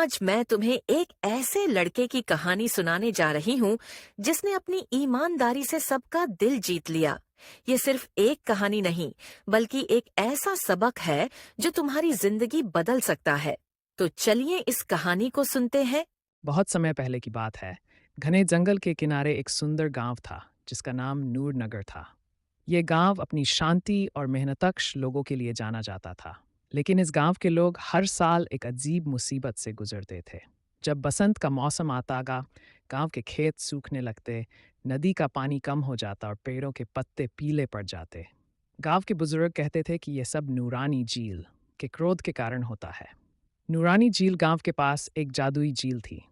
आज मैं तुम्हें एक ऐसे लड़के की कहानी सुनाने जा रही हूँ जिसने अपनी ईमानदारी से सबका दिल जीत लिया। ये सिर्फ एक कहानी नहीं, बल्कि एक ऐसा सबक है जो तुम्हारी जिंदगी बदल सकता है। तो चलिए इस कहानी को सुनते हैं। बहुत समय पहले की बात है। घने जंगल के किनारे एक सुंदर गांव था जिसका नाम नूरनगर था। ये गांव अपनी शांति और मेहनतकश लोगों के लिए जाना जाता था। लेकिन इस गांव के लोग हर साल एक अजीब मुसीबत से गुजरते थे। जब बसंत का मौसम आता गांव के खेत सूखने लगते, नदी का पानी कम हो जाता और पेड़ों के पत्ते पीले पड़ जाते। गांव के बुजुर्ग कहते थे कि यह सब नूरानी झील के क्रोध के कारण होता है। नूरानी झील गांव के पास एक जादुई झील थी।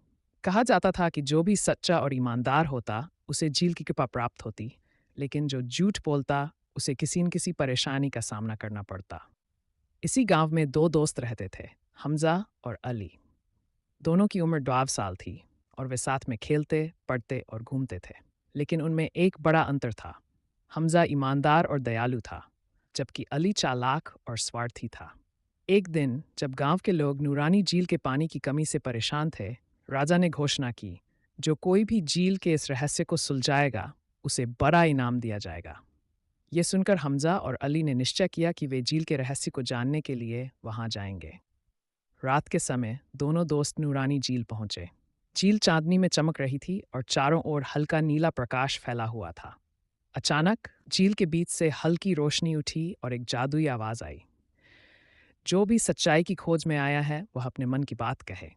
कहा जाता था कि जो भी सच्चा और ईमानदार होता उसे झील की कृपा प्राप्त होती, लेकिन जो झूठ बोलता उसे किसी न किसी परेशानी का सामना करना पड़ता। इसी गांव में दो दोस्त रहते थे, हमजा और अली। दोनों की उम्र 12 साल थी और वे साथ में खेलते, पढ़ते और घूमते थे। लेकिन उनमें एक बड़ा अंतर था। हमजा ईमानदार और दयालु था, जबकि अली चालाक और स्वार्थी था। एक दिन जब गांव के लोग नूरानी झील के पानी की कमी से परेशान थे, राजा ने घोषणा की, जो कोई भी झील के इस रहस्य को सुलझाएगा उसे बड़ा इनाम दिया जाएगा। ये सुनकर हमजा और अली ने निश्चय किया कि वे झील के रहस्य को जानने के लिए वहां जाएंगे। रात के समय दोनों दोस्त नूरानी झील पहुंचे। झील चांदनी में चमक रही थी और चारों ओर हल्का नीला प्रकाश फैला हुआ था। अचानक झील के बीच से हल्की रोशनी उठी और एक जादुई आवाज आई, जो भी सच्चाई की खोज में आया है वह अपने मन की बात कहे।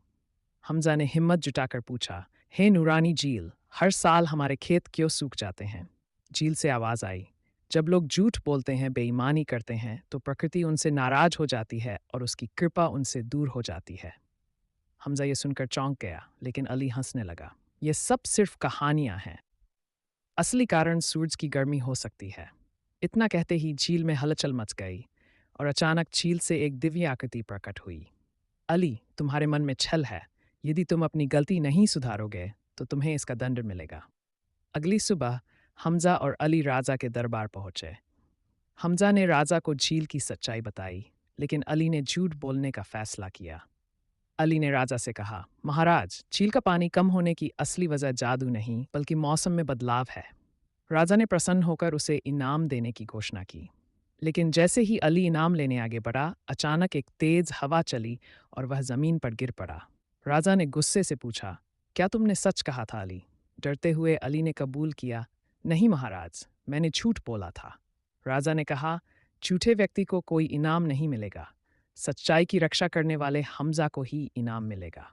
हमजा ने हिम्मत जुटाकर पूछा, हे नूरानी झील, हर साल हमारे खेत क्यों सूख जाते हैं? झील से आवाज आई, जब लोग झूठ बोलते हैं, बेईमानी करते हैं, तो प्रकृति उनसे नाराज हो जाती है और उसकी कृपा उनसे दूर हो जाती है। हमजा ये सुनकर चौंक गया, लेकिन अली हंसने लगा। ये सब सिर्फ कहानियां हैं। असली कारण सूरज की गर्मी हो सकती है। इतना कहते ही झील में हलचल मच गई और अचानक झील से एक दिव्य आकृति प्रकट हुई। अली, तुम्हारे मन में छल है। यदि तुम अपनी गलती नहीं सुधारोगे तो तुम्हें इसका दंड मिलेगा। अगली सुबह हमजा और अली राजा के दरबार पहुंचे। हमजा ने राजा को झील की सच्चाई बताई, लेकिन अली ने झूठ बोलने का फैसला किया। अली ने राजा से कहा, महाराज, झील का पानी कम होने की असली वजह जादू नहीं, बल्कि मौसम में बदलाव है। राजा ने प्रसन्न होकर उसे इनाम देने की घोषणा की। लेकिन जैसे ही अली इनाम लेने आगे बढ़ा, अचानक एक तेज हवा चली और वह जमीन पर गिर पड़ा। राजा ने गुस्से से पूछा, क्या तुमने सच कहा था अली? डरते हुए अली ने कबूल किया, नहीं महाराज, मैंने झूठ बोला था। राजा ने कहा, झूठे व्यक्ति को कोई इनाम नहीं मिलेगा। सच्चाई की रक्षा करने वाले हमजा को ही इनाम मिलेगा।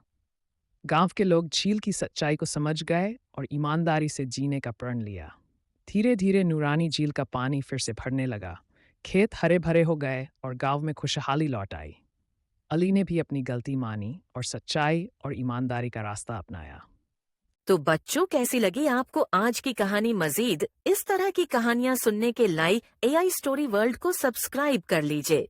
गांव के लोग झील की सच्चाई को समझ गए और ईमानदारी से जीने का प्रण लिया। धीरे धीरे नूरानी झील का पानी फिर से भरने लगा। खेत हरे भरे हो गए और गांव में खुशहाली लौट आई। अली ने भी अपनी गलती मानी और सच्चाई और ईमानदारी का रास्ता अपनाया। तो बच्चों, कैसी लगी आपको आज की कहानी? मजीद इस तरह की कहानियाँ सुनने के लाइक एआई स्टोरी वर्ल्ड को सब्सक्राइब कर लीजिए।